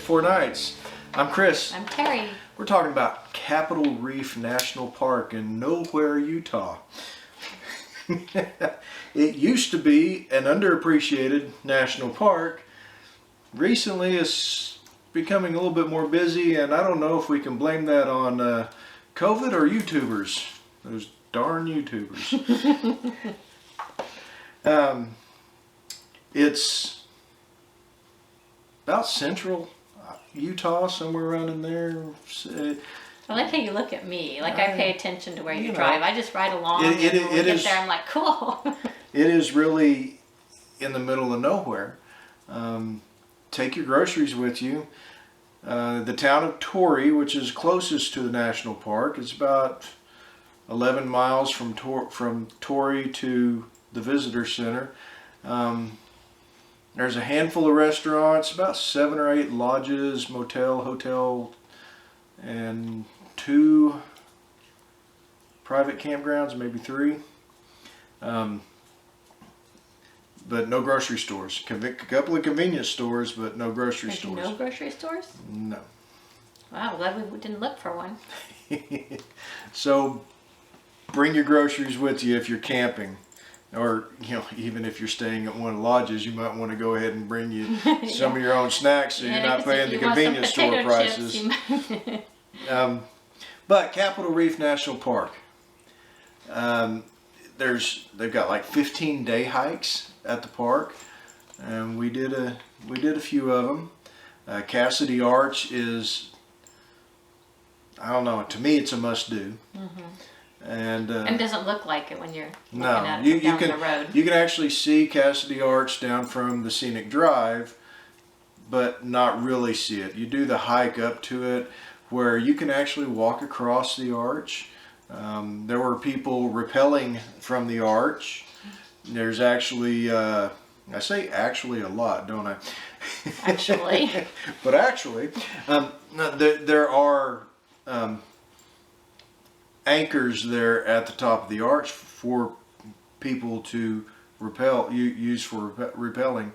4 nights. I'm Chris. I'm Terry. We're talking about Capitol Reef National Park in Nowhere, Utah. It used to be an underappreciated national park. Recently it's becoming a little bit more busy, and I don't know if we can blame that on COVID or YouTubers. Those darn YouTubers. It's about central Utah, somewhere around in there. I like how you look at me. Like I pay attention to where you drive. I just ride along. It and when we get is, there, I'm like, cool. It is really in the middle of nowhere. Take your groceries with you. The town of Torrey, which is closest to the national park, is about 11 miles from Torrey to the visitor center. There's a handful of restaurants, about 7 or 8 lodges, motel, hotel, and 2 private campgrounds, maybe 3. But no grocery stores. A couple of convenience stores, but no grocery stores. No grocery stores? No. Wow, glad we didn't look for one. So bring your groceries with you if you're camping. Or, even if you're staying at one of the lodges, you might want to go ahead and bring you some of your own snacks so you're not paying the convenience store prices. But Capitol Reef National Park, they've got like 15-day hikes at the park, and we did a few of them. Cassidy Arch is, I don't know, to me it's a must-do. Mm-hmm. And doesn't look like it when you're looking at it down the road. You can actually see Cassidy Arch down from the Scenic Drive, but not really see it. You do the hike up to it where you can actually walk across the arch. There were people rappelling from the arch. There's actually, I say actually a lot, don't I? Actually. But actually, there are anchors there at the top of the arch for people to use for rappelling.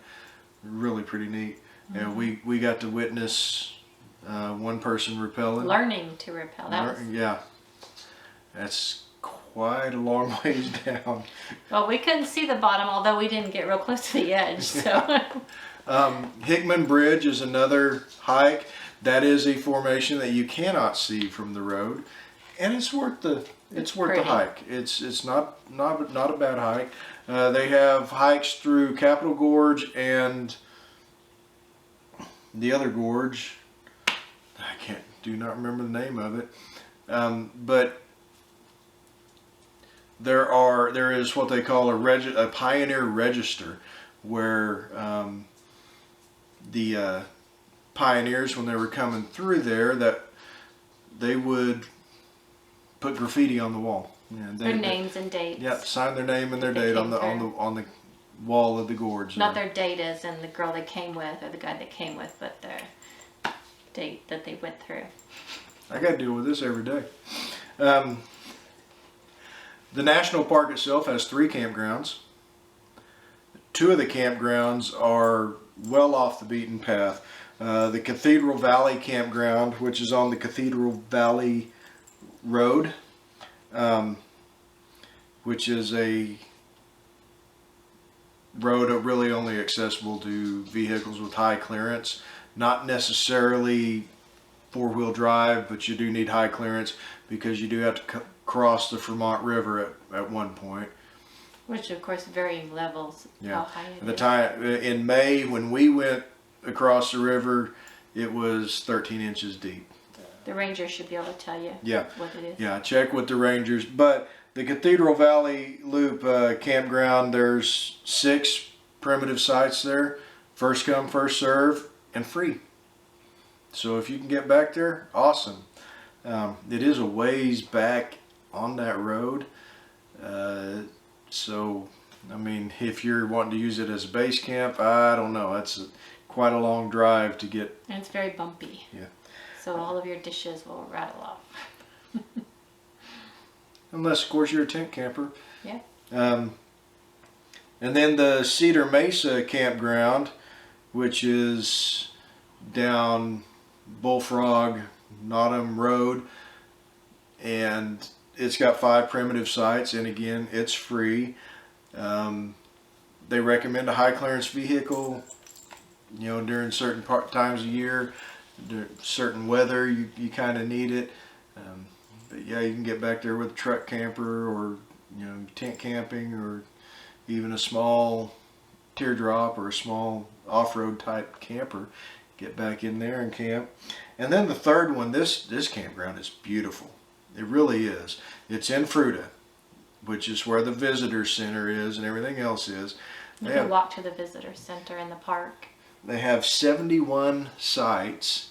Really pretty neat. Mm-hmm. And we got to witness one person rappelling. Learning to rappel. Yeah. That's quite a long ways down. Well, we couldn't see the bottom, although we didn't get real close to the edge. So. Hickman Bridge is another hike. That is a formation that you cannot see from the road, and it's worth the hike. It's not a bad hike. They have hikes through Capitol Gorge and the other gorge. I do not remember the name of it, but there is what they call a pioneer register, where the pioneers, when they were coming through there, that they would put graffiti on the wall. Their names and dates. Yep, sign their name and their date on the wall of the gorge. Not their date as in the girl they came with or the guy they came with, but their date that they went through. I got to deal with this every day. The national park itself has 3 campgrounds. 2 of the campgrounds are well off the beaten path. The Cathedral Valley Campground, which is on the Cathedral Valley Road, which is a road really only accessible to vehicles with high clearance. Not necessarily 4-wheel drive, but you do need high clearance because you do have to cross the Vermont River at one point. Which, of course, varying levels. Yeah. How high it the is. time in May when we went across the river, it was 13 inches deep. The rangers should be able to tell you what it is. Yeah, check with the rangers. But the Cathedral Valley Loop campground, there's 6 primitive sites there. First come, first serve, and free. So if you can get back there, awesome. It is a ways back on that road. So, I mean, if you're wanting to use it as a base camp, I don't know. That's quite a long drive to get. And it's very bumpy. Yeah. So all of your dishes will rattle off. Unless, of course, you're a tent camper. Yeah. And then the Cedar Mesa Campground, which is down Bullfrog Nottingham Road, and it's got 5 primitive sites, and again, it's free. They recommend a high clearance vehicle, you know, during certain times of year, during certain weather, you kind of need it. But yeah, you can get back there with a truck camper, or, you know, tent camping, or even a small teardrop or a small off-road type camper. Get back in there and camp. And then the third one, this campground is beautiful. It really is. It's in Fruita, which is where the visitor center is and everything else is. You can walk to the visitor center in the park. They have 71 sites.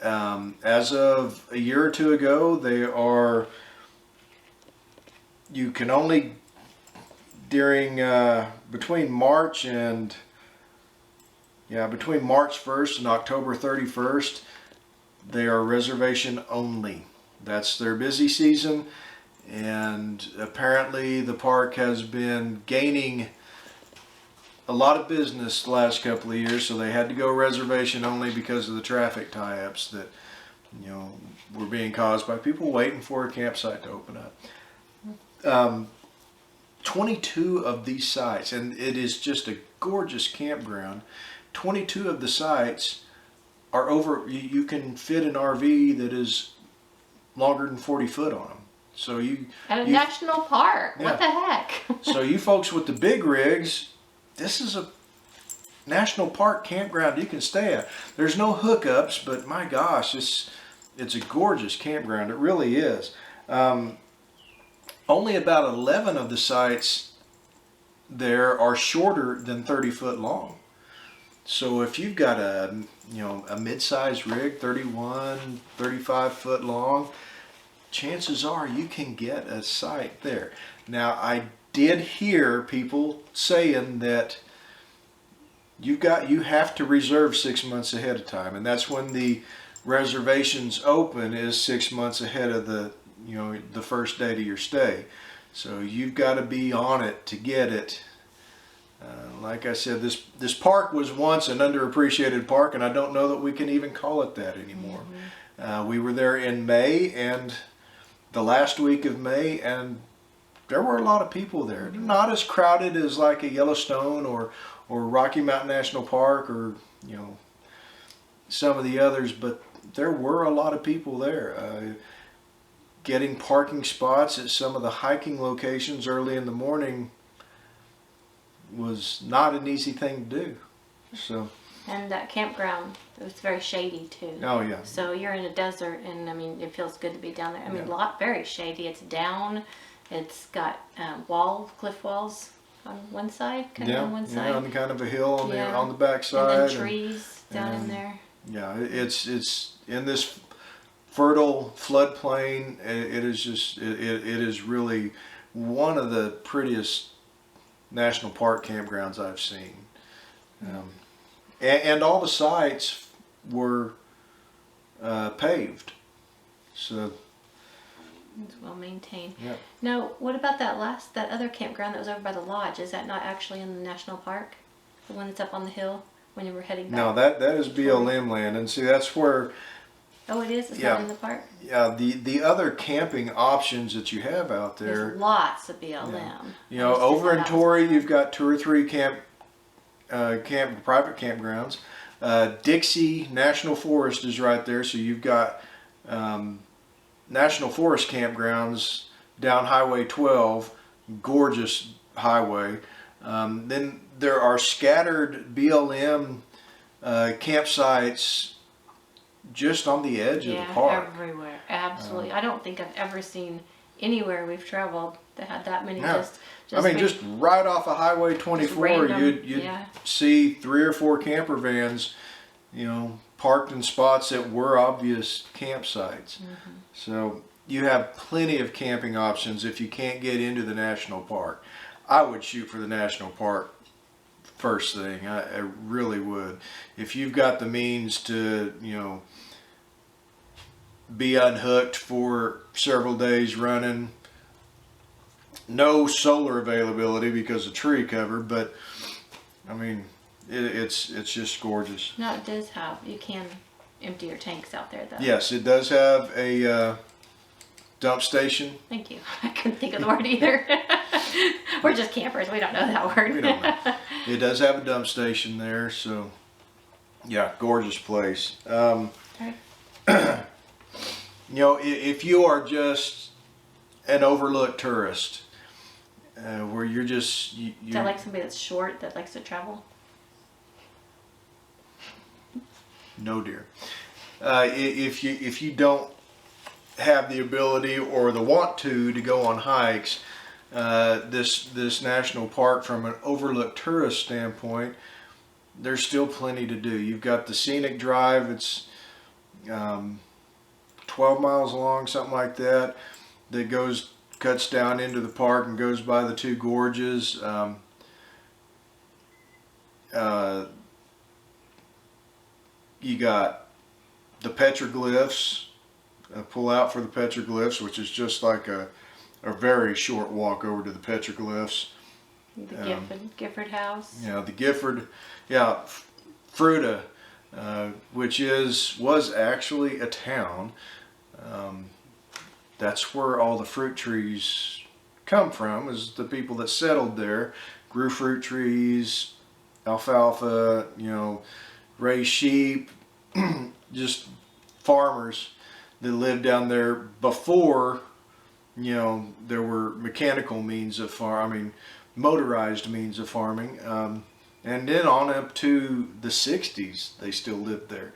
As of a year or two ago, you can only, during, between March 1st and October 31st, they are reservation only. That's their busy season, and apparently the park has been gaining a lot of business the last couple of years, so they had to go reservation only because of the traffic tie-ups that, you know, were being caused by people waiting for a campsite to open up. 22 of these sites, and it is just a gorgeous campground. 22 of the sites are over, you can fit an RV that is longer than 40 foot on them. So at a national park. Yeah. What the heck? So you folks with the big rigs, this is a national park campground you can stay at. There's no hookups, but my gosh, it's a gorgeous campground. It really is. Only about 11 of the sites there are shorter than 30 foot long. So if you've got a mid-sized rig, 31, 35 foot long, chances are you can get a site there. Now, I did hear people saying that you have to reserve 6 months ahead of time, and that's when the reservations open, is 6 months ahead of the first date of your stay. So you've got to be on it to get it. Like I said, this park was once an underappreciated park, and I don't know that we can even call it that anymore. Mm-hmm. We were there in May, and the last week of May, and there were a lot of people there. Mm-hmm. Not as crowded as like a Yellowstone or Rocky Mountain National Park, or some of the others, but there were a lot of people there. Getting parking spots at some of the hiking locations early in the morning was not an easy thing to do. So. And that campground, it was very shady too. Oh yeah. So you're in a desert, and I mean, it feels good to be down there. I mean, very shady. It's down. It's got cliff walls on one side, on one side. Yeah, on kind of a hill on the back side. And then trees down in there. Yeah, it's in this fertile floodplain. It is really one of the prettiest national park campgrounds I've seen. And all the sites were paved, so it's well maintained. Yeah. Now, what about that other campground that was over by the lodge? Is that not actually in the national park? The one that's up on the hill when you were heading back? No, that is BLM land, and see, that's where. Oh, it is? It's not in the park? Yeah, the other camping options that you have out there. There's lots of BLM. Yeah. Over in Torrey, you've got 2 or 3 private campgrounds. Dixie National Forest is right there, so you've got National Forest campgrounds down Highway 12, gorgeous highway. Then there are scattered BLM campsites just on the edge of the park. Everywhere, absolutely. I don't think I've ever seen anywhere we've traveled that had that many. Just right off of Highway 24, you'd see 3 or 4 camper vans, parked in spots that were obvious campsites. Mm-hmm. So you have plenty of camping options if you can't get into the national park. I would shoot for the national park first thing. I really would. If you've got the means to, be unhooked for several days running. No solar availability because of tree cover, but I mean, It's just gorgeous. No, it does have, you can empty your tanks out there though. Yes, it does have a dump station. Thank you. I couldn't think of the word either. We're just campers. We don't know that word. We don't know. It does have a dump station there, so yeah, gorgeous place. Right. You know, if you are just an overlooked tourist, where you're just Is that like somebody that's short that likes to travel? no, dear. If you don't have the ability or the want to go on hikes, this national park, from an overlooked tourist standpoint, there's still plenty to do. You've got the Scenic Drive. It's 12 miles long, something like that, that cuts down into the park and goes by the two gorges. You got the petroglyphs, pull out for the petroglyphs, which is just like a very short walk over to the petroglyphs. The Gifford House. Yeah, the Gifford, yeah, Fruita, which was actually a town. That's where all the fruit trees come from, is the people that settled there, grew fruit trees, alfalfa, you know, raised sheep, just farmers that lived down there before, you know, there were mechanical means of motorized means of farming. And then on up to the 60s, they still lived there.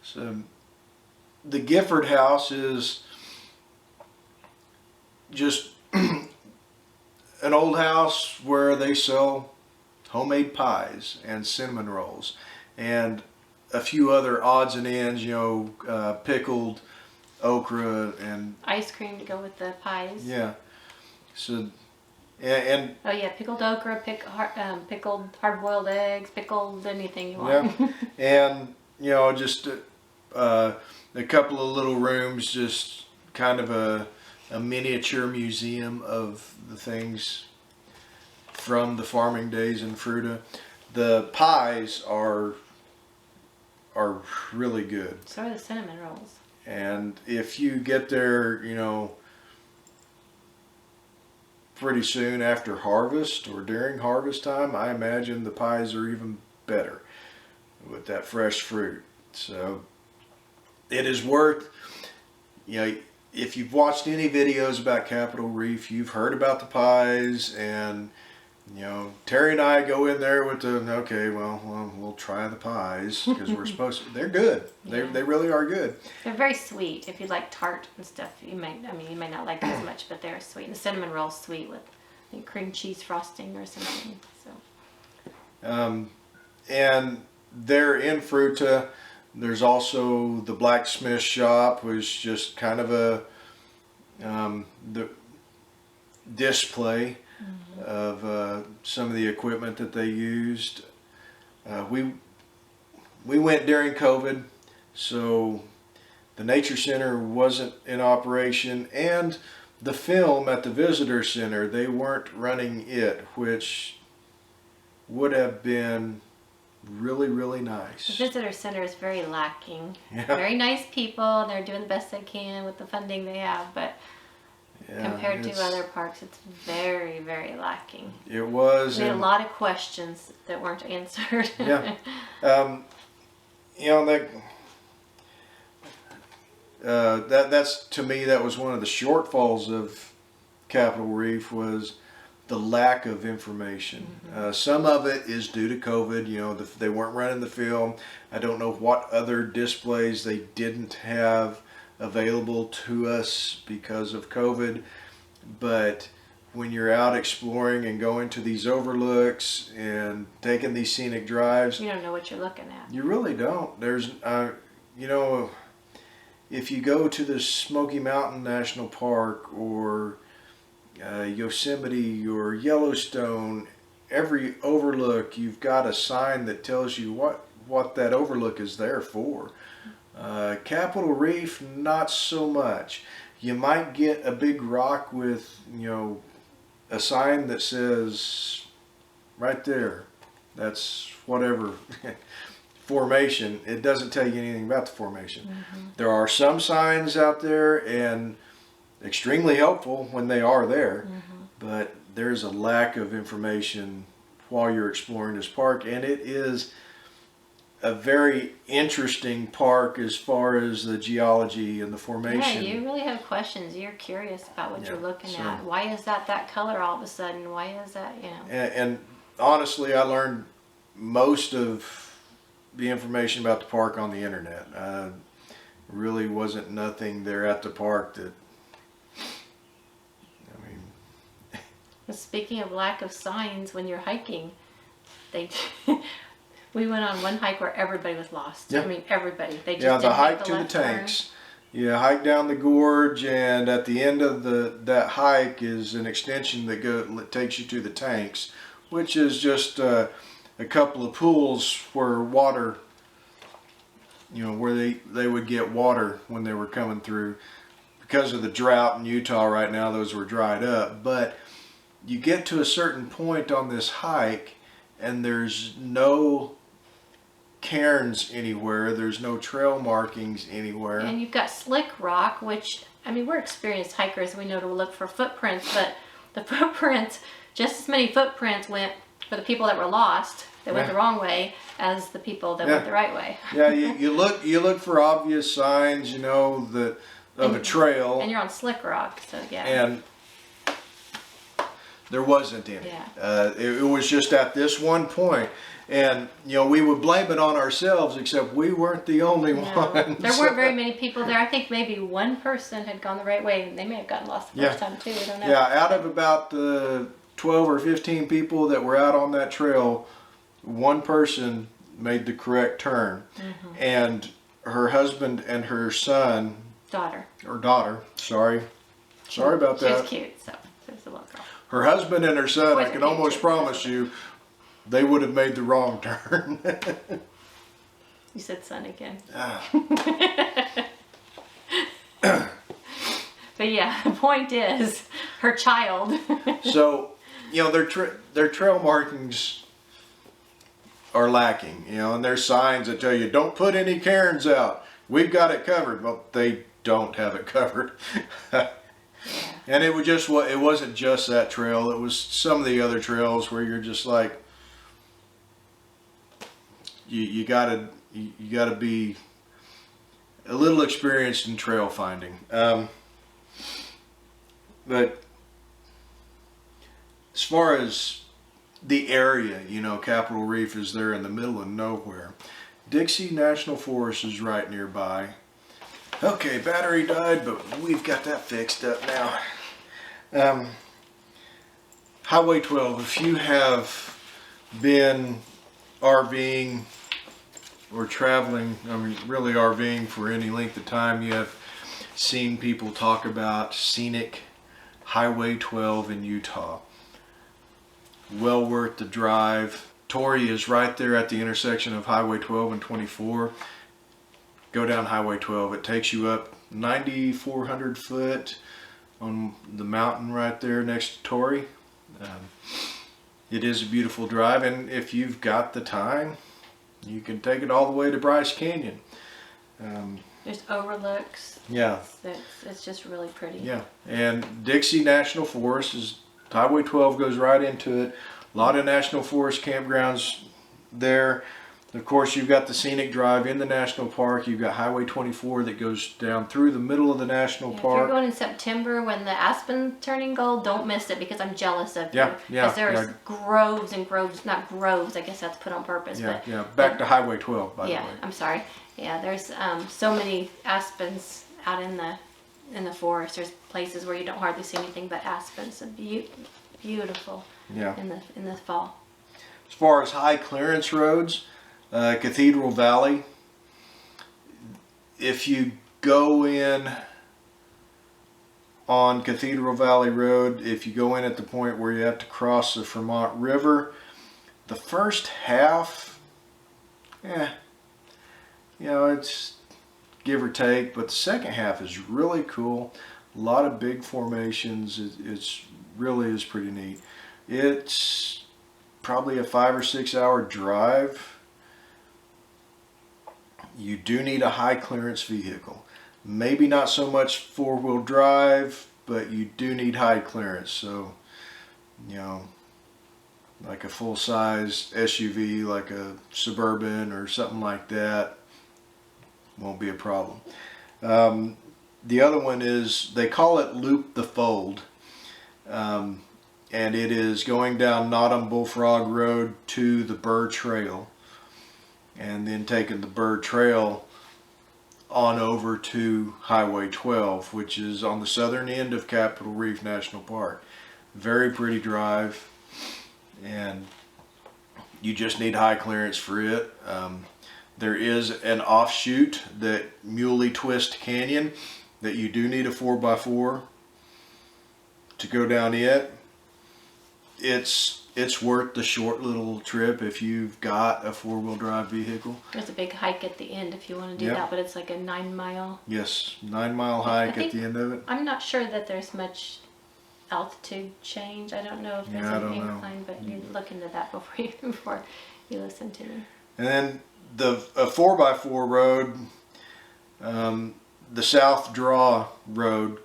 So the Gifford House is just an old house where they sell homemade pies and cinnamon rolls and a few other odds and ends, you know, pickled okra and ice cream to go with the pies. Yeah. So, and oh yeah, pickled okra, pickled hard-boiled eggs, pickled anything you want. yeah, and you know, just a couple of little rooms, just kind of a miniature museum of the things from the farming days in Fruita. The pies are really good. So are the cinnamon rolls. And if you get there, you know, pretty soon after harvest or during harvest time, I imagine the pies are even better with that fresh fruit. So it is worth, you know, if you've watched any videos about Capitol Reef, you've heard about the pies, and you know, Terry and I go in there with okay, well, we'll try the pies because we're supposed to. They're good. Yeah. They really are good. They're very sweet. If you like tart and stuff, you may not like them as much, but they're sweet. And the cinnamon roll's sweet with, I think, cream cheese frosting or something. So. And there in Fruita, there's also the blacksmith shop, which is just kind of a the display of some of the equipment that they used. We went during COVID, so the Nature Center wasn't in operation, and the film at the Visitor Center, they weren't running it, which would have been really, really nice. The Visitor Center is very lacking. Yeah. Very nice people, and they're doing the best they can with the funding they have, but compared to other parks, it's very, very lacking. It was. We had a lot of questions that weren't answered. Yeah. You know, that's to me, that was one of the shortfalls of Capitol Reef, was the lack of information. Some of it is due to COVID. You know, they weren't running the film. I don't know what other displays they didn't have available to us because of COVID, but when you're out exploring and going to these overlooks and taking these scenic drives, you don't know what you're looking at. You really don't. There's, you know, if you go to the Smoky Mountain National Park or Yosemite or Yellowstone, every overlook, you've got a sign that tells you what that overlook is there for. Capitol Reef, not so much. You might get a big rock with, you know, a sign that says right there, That's whatever formation. It doesn't tell you anything about the formation. There are some signs out there, and extremely helpful when they are there, but there's a lack of information while you're exploring this park, and it is a very interesting park as far as the geology and the formation. Yeah, you really have questions. You're curious about what Yeah, you're looking so- at. Why is that color all of a sudden? Why is that, you know? And honestly, I learned most of the information about the park on the internet. Really wasn't nothing there at the park that, I mean, Speaking of lack of signs, when you're hiking, they we went on one hike where everybody was lost. Yeah. I mean, everybody. They just yeah, the didn't hike make to the left turn. tanks. You hike down the gorge, and at the end of that hike is an extension that takes you to the tanks, which is just a couple of pools where water, you know, where they would get water when they were coming through. Because of the drought in Utah right now, those were dried up. But you get to a certain point on this hike, and there's no cairns anywhere. There's no trail markings anywhere. And you've got slick rock, which, I mean, we're experienced hikers. We know to look for footprints, but the footprints, just as many footprints went for the people that were lost, that went the wrong way, as the people that went the right way. Yeah, you look for obvious signs, you know, of a trail. And you're on slick rock, so yeah. And there wasn't any. Yeah. It was just at this one point. And, you know, we would blame it on ourselves, except we weren't the only ones. There weren't very many people there. I think maybe one person had gone the right way, and they may have gotten lost the first time too. We don't know. Yeah, out of about the 12 or 15 people that were out on that trail, one person made the correct turn. And her husband and her son, Daughter. or daughter, sorry about that. She was cute, so it was a little girl. Her husband and her son, I Wasn't can cute, almost too. promise you, they would have made the wrong turn. You said son again. But yeah, the point is, her child. So, you know, their trail markings are lacking, you know, and there's signs that tell you, don't put any cairns out. We've got it covered. Well, they don't have it covered. And it wasn't just that trail. It was some of the other trails where you're just like, you gotta be a little experienced in trail finding. But as far as the area, you know, Capitol Reef is there in the middle of nowhere. Dixie National Forest is right nearby. Okay, battery died, but we've got that fixed up now. Highway 12, if you have been RVing or traveling, I mean really RVing for any length of time, you have seen people talk about Scenic Highway 12 in Utah. Well worth the drive. Torrey is right there at the intersection of Highway 12 and 24. Go down Highway 12. It takes you up 9,400 foot on the mountain right there next to Torrey. It is a beautiful drive, and if you've got the time, you can take it all the way to Bryce Canyon. There's overlooks. Yeah. It's just really pretty. Yeah, and Dixie National Forest is, Highway 12 goes right into it. A lot of National Forest campgrounds there. Of course, you've got the scenic drive in the national park. You've got Highway 24 that goes down through the middle of the national If park. you're going in September when the aspen's turning gold, don't miss it, because I'm jealous of you. Yeah, Because there's yeah. groves and groves, not groves, I guess that's put on purpose. Yeah, but yeah. Back to Highway 12, by the yeah, way. I'm sorry. Yeah, there's so many aspens out in the forest. There's places where you don't hardly see anything but aspens. And beautiful. Yeah. In the fall. As far as high clearance roads, Cathedral Valley, if you go in on Cathedral Valley Road, if you go in at the point where you have to cross the Vermont River, the first half, you know, it's give or take, but the second half is really cool. A lot of big formations. It's really is pretty neat. It's probably a 5 or 6 hour drive. You do need a high clearance vehicle. Maybe not so much 4-wheel drive, but you do need high clearance. So, you know, like a full-size SUV, like a Suburban or something like that, won't be a problem. The other one is, they call it Loop the Fold. And it is going down Nottingham Bullfrog Road to the Burr Trail, and then taking the Burr Trail on over to Highway 12, which is on the southern end of Capitol Reef National Park. Very pretty drive, and you just need high clearance for it. There is an offshoot, that Muley Twist Canyon, that you do need a 4x4 to go down it. It's worth the short little trip if you've got a 4-wheel drive vehicle. There's a big hike at the end if you want to do that, but it's like a 9-mile. Yes, 9-mile hike at the end of it. I'm not sure that there's much altitude change. I don't know if there's an incline, but you look into that before you listen to me. And then a 4x4 road, the South Draw Road,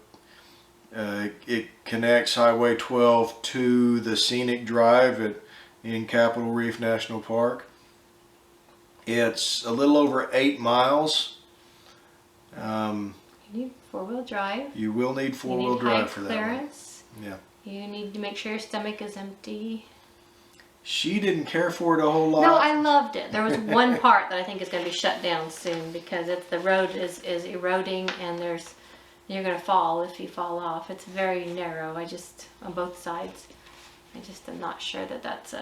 it connects Highway 12 to the Scenic Drive in Capitol Reef National Park. It's a little over 8 miles. You need 4-wheel drive. You will need 4-wheel drive for that one. Clearance. Yeah. You need to make sure your stomach is empty. She didn't care for it a whole lot. No, I loved it. There was one part that I think is going to be shut down soon, because the road is eroding, and you're going to fall if you fall off. It's very narrow. On both sides. I just am not sure that that's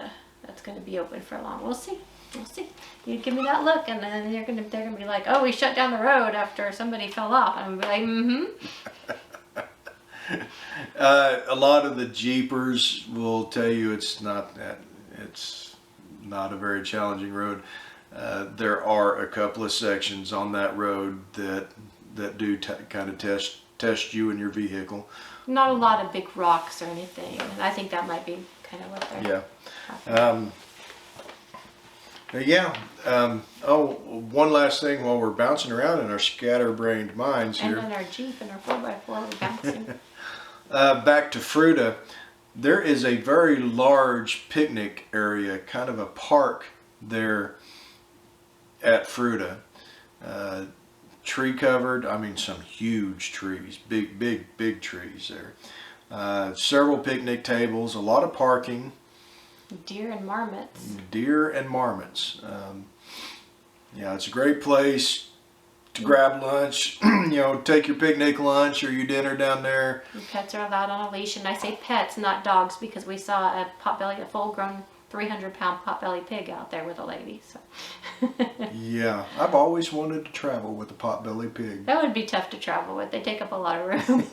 going to be open for long. We'll see. We'll see. You give me that look, and then they're going to be like, "Oh, we shut down the road after somebody fell off." And I'm going to be like, "Mm-hmm." A lot of the Jeepers will tell you it's not a very challenging road. There are a couple of sections on that road that do kind of test you and your vehicle. Not a lot of big rocks or anything, and I think that might be kind of what they're one last thing while we're bouncing around in our scatterbrained minds here. And in our Jeep and our 4x4, we're bouncing. Back to Fruita, there is a very large picnic area, kind of a park there at Fruita. Tree covered, I mean some huge trees, big trees there. Several picnic tables, a lot of parking. Deer and marmots. Deer and marmots. It's a great place to grab lunch, take your picnic lunch or your dinner down there. And pets are allowed on a leash, and I say pets, not dogs, because we saw a full-grown 300-pound potbelly pig out there with a lady. So. Yeah, I've always wanted to travel with a potbelly pig. That would be tough to travel with. They take up a lot of room.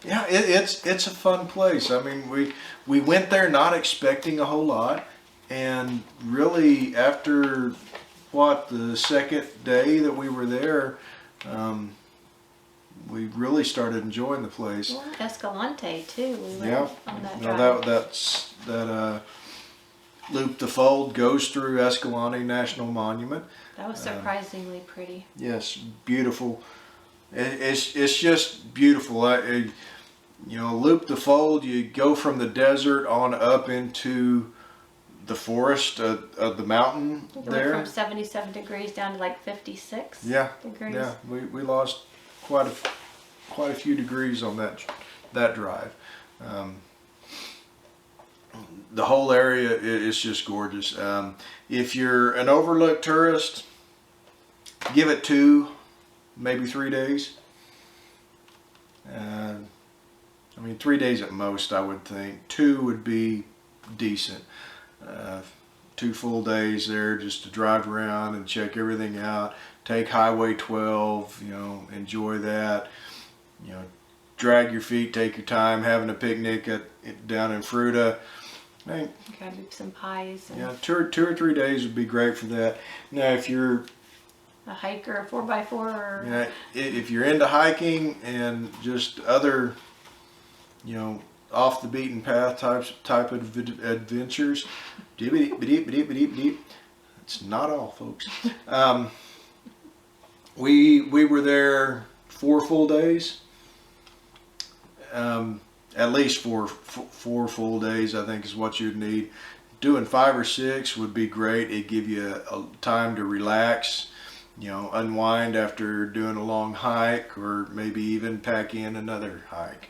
Yeah, it's a fun place. I mean, we went there not expecting a whole lot, and really after the second day that we were there, we really started enjoying the place. Well, Escalante too. We went on that drive. That Loop the Fold goes through Escalante National Monument. That was surprisingly pretty. Yes, beautiful. It's just beautiful. Loop the Fold, you go from the desert on up into the forest of the mountain there. Went from 77 degrees down to like 56 degrees. Yeah, we lost quite a few degrees on that drive. The whole area is just gorgeous. If you're an overlooked tourist, give it 2, maybe 3 days. 3 days at most, I would think. 2 would be decent. 2 full days there just to drive around and check everything out. Take Highway 12, enjoy that. Drag your feet, take your time, having a picnic down in Fruita. Grab some pies. And 2 or 3 days would be great for that. Now, if you're a hiker, a 4x4, or if you're into hiking and just other, off the beaten path type of adventures. It's not all, folks. We were there 4 full days. At least four full days, I think, is what you'd need. Doing 5 or 6 would be great. It'd give you a time to relax, you know, unwind after doing a long hike, or maybe even pack in another hike.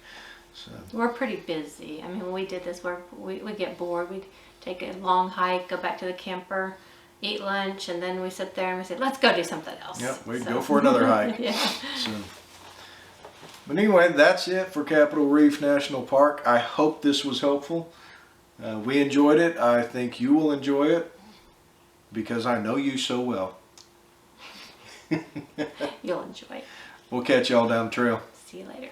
So we're pretty busy. I mean, when we did this, we get bored. We'd take a long hike, go back to the camper, eat lunch, and then we sit there and we said, let's go do something else. Yep, we'd go for another hike. Yeah. So, but anyway, that's it for Capitol Reef National Park. I hope this was helpful. We enjoyed it. I think you will enjoy it because I know you so well. You'll enjoy it. We'll catch y'all down the trail. See you later.